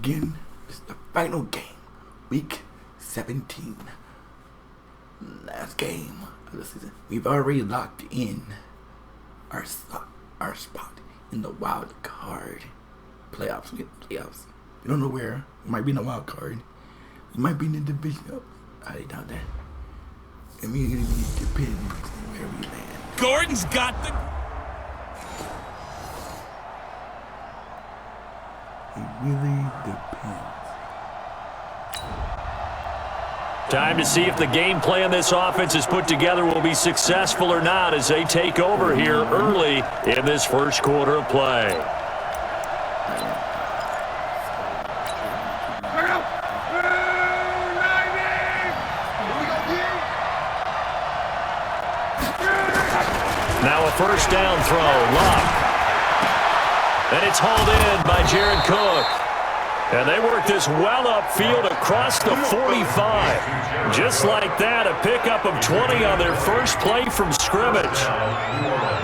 begin. It's the final game. Week 17. Last game of the season. We've already locked in our spot in the wild card playoffs. We don't know where. We might be in the wild card. We might be in the division. I doubt that. I mean, it depends where we land. Gordon's got the... It really depends. Time to see if the game plan this offense has put together will be successful or not as they take over here early in this first quarter of play. Now a first down throw, Luck. And it's hauled in by Jared Cook. And they work this well upfield across the 45. Just like that, a pickup of 20 on their first play from scrimmage.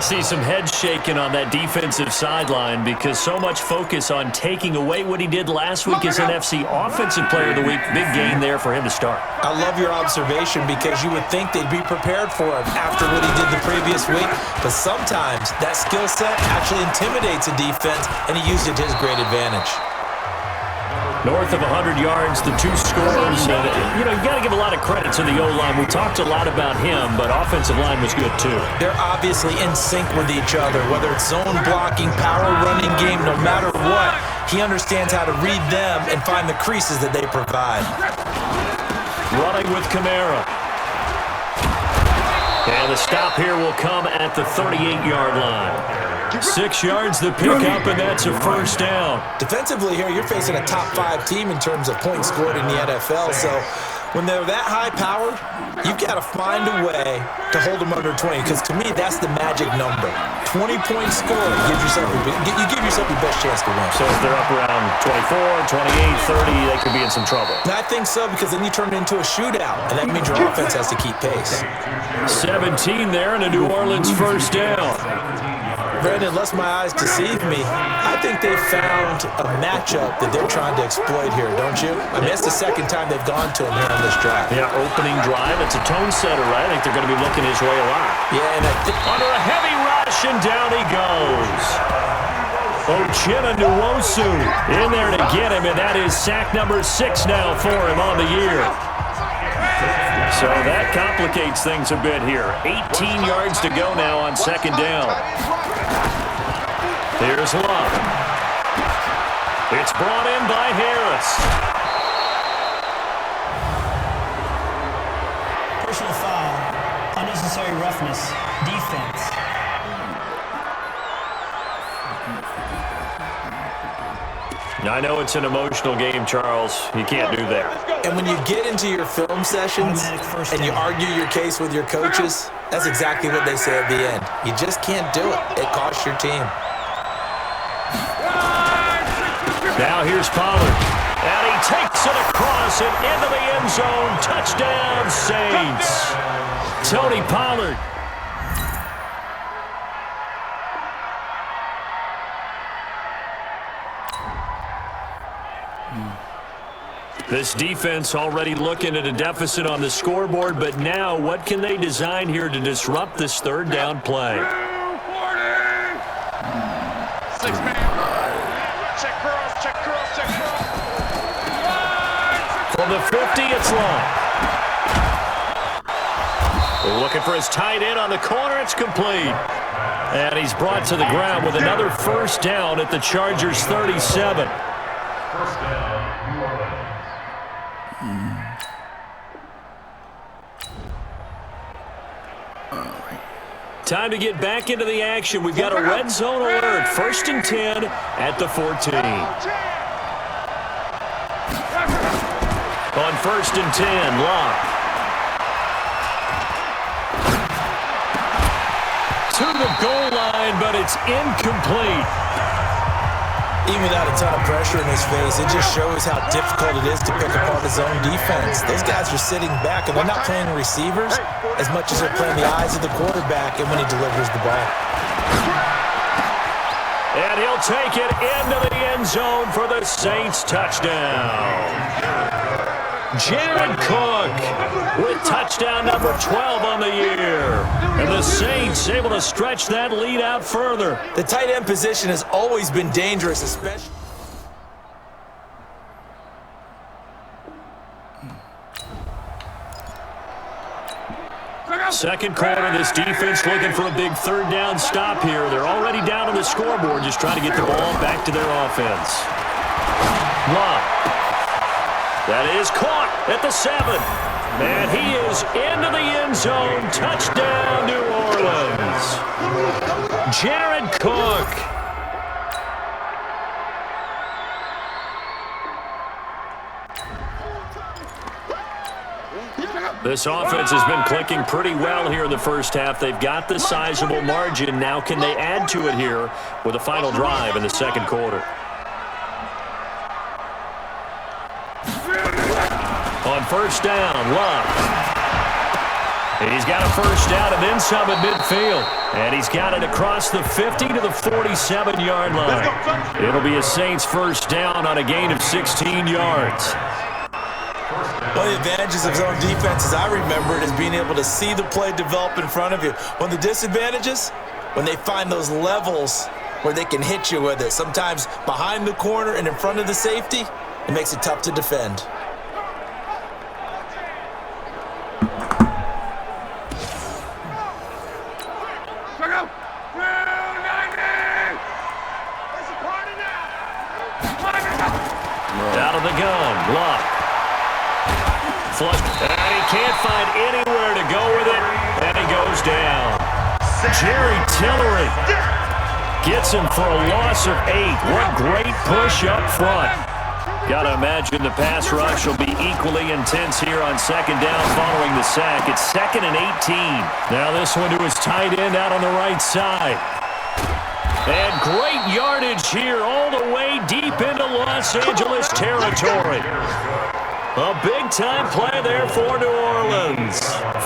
See some heads shaking on that defensive sideline because so much focus on taking away what he did last week as NFC Offensive Player of the Week. Big gain there for him to start. I love your observation because you would think they'd be prepared for him after what he did the previous week. But sometimes that skill set actually intimidates a defense, and he used it to his great advantage. North of 100 yards, the two scores. You got to give a lot of credit to the O-line. We talked a lot about him, but offensive line was good too. They're obviously in sync with each other, whether it's zone blocking, power running game, no matter what. He understands how to read them and find the creases that they provide. Running with Kamara. And the stop here will come at the 38-yard line. 6 yards the pickup, and that's a first down. Defensively here, you're facing a top-5 team in terms of points scored in the NFL, so when they're that high-powered, you've got to find a way to hold them under 20, because to me, that's the magic number. 20-point score, you give yourself your best chance to win. So if they're up around 24, 28, 30, they could be in some trouble. And I think so, because then you turn it into a shootout, and that means your offense has to keep pace. 17 there, and a New Orleans first down. Brandon, unless my eyes deceive me, I think they've found a matchup that they're trying to exploit here, don't you? I mean, that's the second time they've gone to him here on this drive. Yeah, opening drive. It's a tone setter, right? I think they're going to be looking his way a lot. Yeah, and under a heavy rush, and down he goes. Uchenna Nwosu in there to get him, and that is sack number 6 now for him on the year. So that complicates things a bit here. 18 yards to go now on second down. Here's Love. It's brought in by Harris. Personal foul. Unnecessary roughness. Defense. I know it's an emotional game, Charles. You can't do that. And when you get into your film sessions and you argue your case with your coaches, that's exactly what they say at the end. You just can't do it. It costs your team. Now here's Pollard. And he takes it across and into the end zone. Touchdown, Saints. Tony Pollard. This defense already looking at a deficit on the scoreboard, but now what can they design here to disrupt this third down play? 6 man. Check cross. From the 50, it's long. Looking for his tight end on the corner. It's complete. And he's brought to the ground with another first down at the Chargers' 37. First down, New Orleans. Time to get back into the action. We've got a red zone alert. 1st and 10 at the 14. On 1st and 10, Locke. To the goal line, but it's incomplete. Even without a ton of pressure in his face, it just shows how difficult it is to pick apart his own defense. Those guys are sitting back, and they're not playing receivers as much as they're playing the eyes of the quarterback and when he delivers the ball. And he'll take it into the end zone for the Saints touchdown. Jared Cook with touchdown number 12 on the year. And the Saints able to stretch that lead out further. The tight end position has always been dangerous, especially. Second quarter, this defense looking for a big third down stop here. They're already down on the scoreboard, just trying to get the ball back to their offense. Love. That is caught at the 7. And he is into the end zone. Touchdown, New Orleans. Jared Cook. This offense has been clicking pretty well here in the first half. They've got the sizable margin. Now can they add to it here with a final drive in the second quarter? On first down, Love. He's got a first down and then some at midfield. And he's got it across the 50 to the 47-yard line. It'll be a Saints first down on a gain of 16 yards. One of the advantages of zone defense, as I remember it, is being able to see the play develop in front of you. One of the disadvantages, when they find those levels where they can hit you with it, sometimes behind the corner and in front of the safety, it makes it tough to defend. Out of the gun, Luck. Flush, and he can't find anywhere to go with it, and he goes down. Jerry Tillery gets him for a loss of 8. What great push up front. Got to imagine the pass rush will be equally intense here on second down following the sack. It's 2nd and 18. Now this one to his tight end out on the right side. And great yardage here all the way deep into Los Angeles territory. A big-time play there for New Orleans.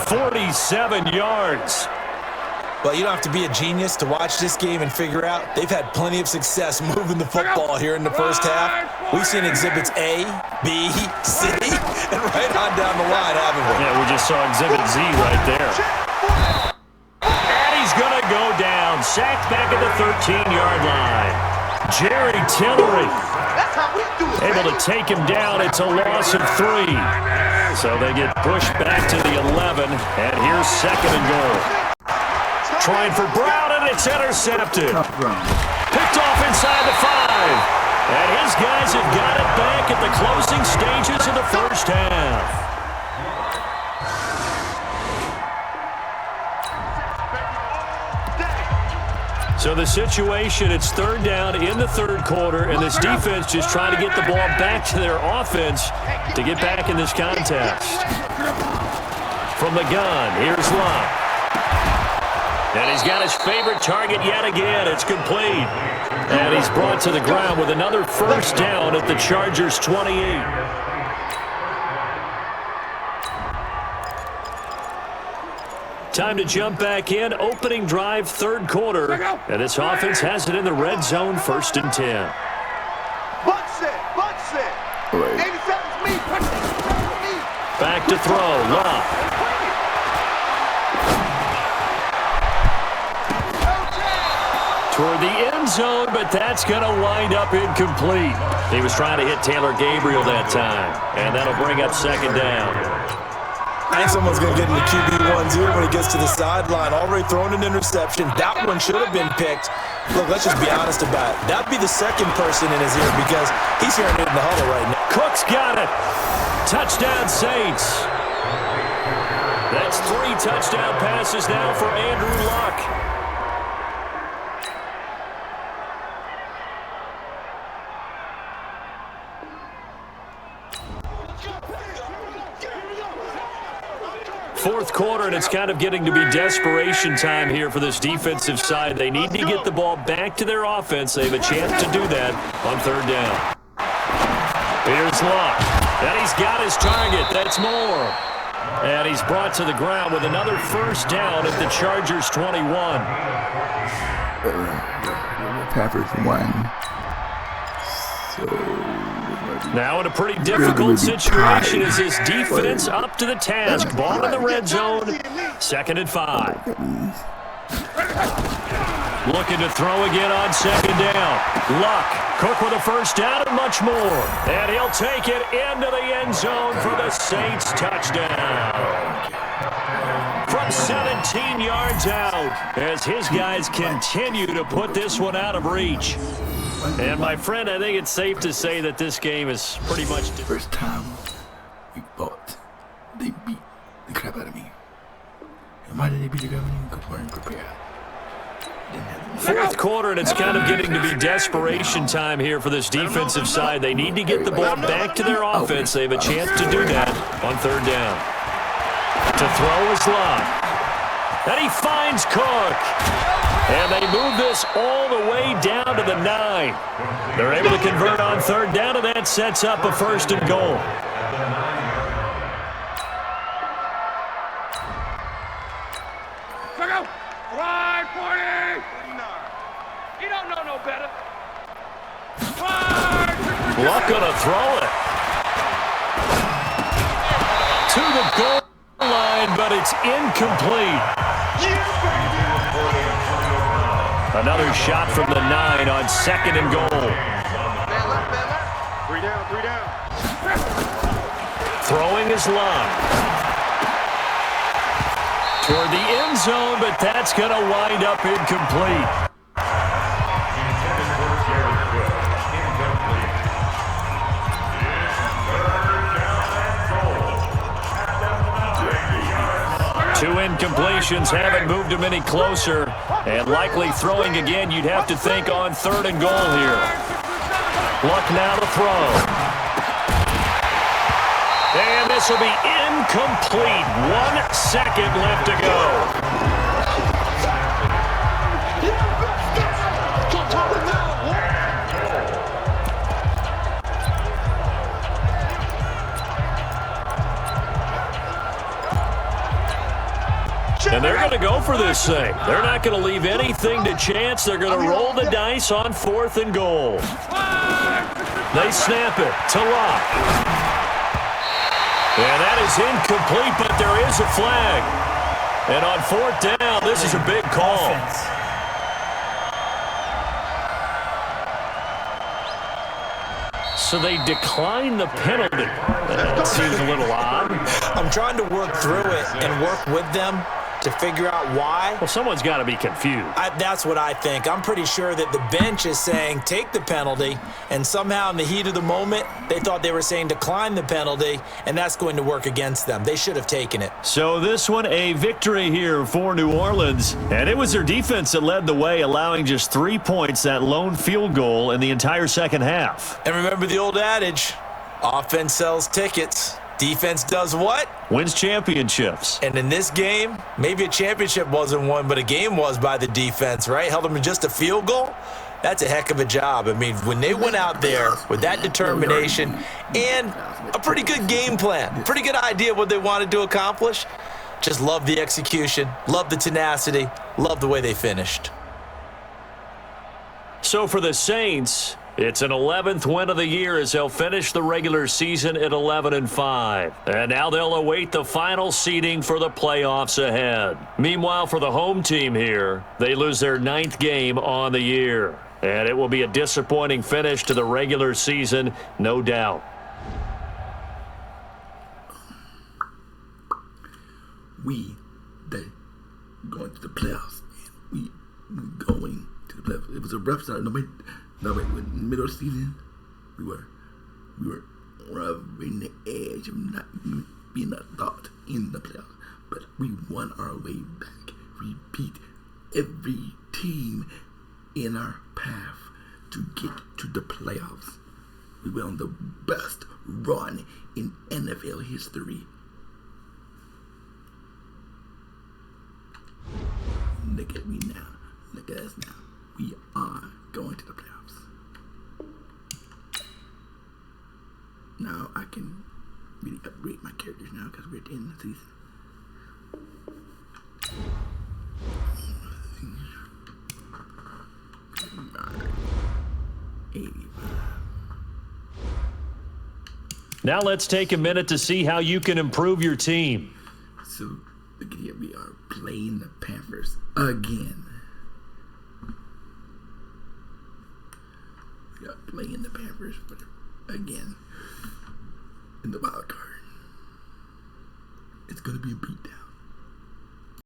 47 yards. Well, you don't have to be a genius to watch this game and figure out they've had plenty of success moving the football here in the first half. We've seen exhibits A, B, C, and right on down the line, haven't we? Yeah, we just saw exhibit Z right there. And he's going to go down. Sacked back at the 13-yard line. Jerry Tillery able to take him down. It's a loss of 3. So they get pushed back to the 11, and here's 2nd and goal. Trying for Brown, and it's intercepted. Picked off inside the 5. And his guys have got it back at the closing stages of the first half. So the situation, it's third down in the third quarter, and this defense just trying to get the ball back to their offense to get back in this contest. From the gun, here's Love. And he's got his favorite target yet again. It's complete. And he's brought to the ground with another first down at the Chargers' 28. Time to jump back in. Opening drive, third quarter. And this offense has it in the red zone, 1st and 10. Back to throw, Love. Toward the end zone, but that's going to wind up incomplete. He was trying to hit Taylor Gabriel that time, and that'll bring up 2nd down. I think someone's going to get in the QB1 here when he gets to the sideline. Already thrown an interception. That one should have been picked. Look, let's just be honest about it. That'd be the second person in his ear because he's hearing it in the huddle right now. Cook's got it. Touchdown, Saints. That's 3 touchdown passes now for Andrew Luck. Fourth quarter, and it's kind of getting to be desperation time here for this defensive side. They need to get the ball back to their offense. They have a chance to do that on third down. Here's Luck. And he's got his target. That's Moore. And he's brought to the ground with another first down at the Chargers' 21. The Packers won. So now in a pretty difficult situation as his defense up to the task. Ball in the red zone. 2nd and 5. Looking to throw again on 2nd down. Luck. Cook with a first down and much more. And he'll take it into the end zone for the Saints touchdown. From 17 yards out as his guys continue to put this one out of reach. And my friend, I think it's safe to say that this game is pretty much... First time we fought, they beat the crap out of me. And why did they beat the crap out of me? Because we weren't prepared. Fourth quarter, and it's kind of getting to be desperation time here for this defensive side. They need to get the ball back to their offense. They have a chance to do that on 3rd down. To throw is Luck. And he finds Cook. And they move this all the way down to the 9. They're able to convert on 3rd down, and that sets up a 1st and goal. Look out! Ride 40! You don't know no better. Luck gonna throw it. To the goal line, but it's incomplete. Another shot from the 9 on 2nd and goal. 3 down. Throwing is Luck. Toward the end zone, but that's going to wind up incomplete. Two incompletions haven't moved him any closer, and likely throwing again, you'd have to think on 3rd and goal here. Luck now to throw. And this will be incomplete. 1 second left to go. And they're going to go for this thing. They're not going to leave anything to chance. They're going to roll the dice on 4th and goal. They snap it to Luck. And that is incomplete, but there is a flag. And on 4th down, this is a big call. So they decline the penalty. That seems a little odd. I'm trying to work through it and work with them to figure out why. Well, someone's got to be confused. That's what I think. I'm pretty sure that the bench is saying take the penalty, and somehow in the heat of the moment, they thought they were saying decline the penalty, and that's going to work against them. They should have taken it. So this one, a victory here for New Orleans, and it was their defense that led the way, allowing just 3 points, that lone field goal in the entire second half. And remember the old adage, offense sells tickets. Defense does what? Wins championships. And in this game, maybe a championship wasn't won, but a game was by the defense, right? Held them in just a field goal. That's a heck of a job. I mean, when they went out there with that determination and a pretty good game plan, pretty good idea what they wanted to accomplish, just love the execution, love the tenacity, love the way they finished. So for the Saints, it's an 11th win of the year as they'll finish the regular season at 11-5. And now they'll await the final seeding for the playoffs ahead. Meanwhile, for the home team here, they lose their 9th game on the year. And it will be a disappointing finish to the regular season, no doubt. We going to the playoffs. We going to the playoffs. It was a rough start. No, wait, in the middle of the season, we were in the edge of not being a thought in the playoffs. But we won our way back. We beat every team in our path to get to the playoffs. We went on the best run in NFL history. Look at me now. Look at us now. We are going to the playoffs. Now I can really upgrade my characters now because we're at the end of the season. 80. Now let's take a minute to see how you can improve your team. So, look at here. We are playing the Panthers again. We are playing the Panthers again in the wild card. It's going to be a beatdown.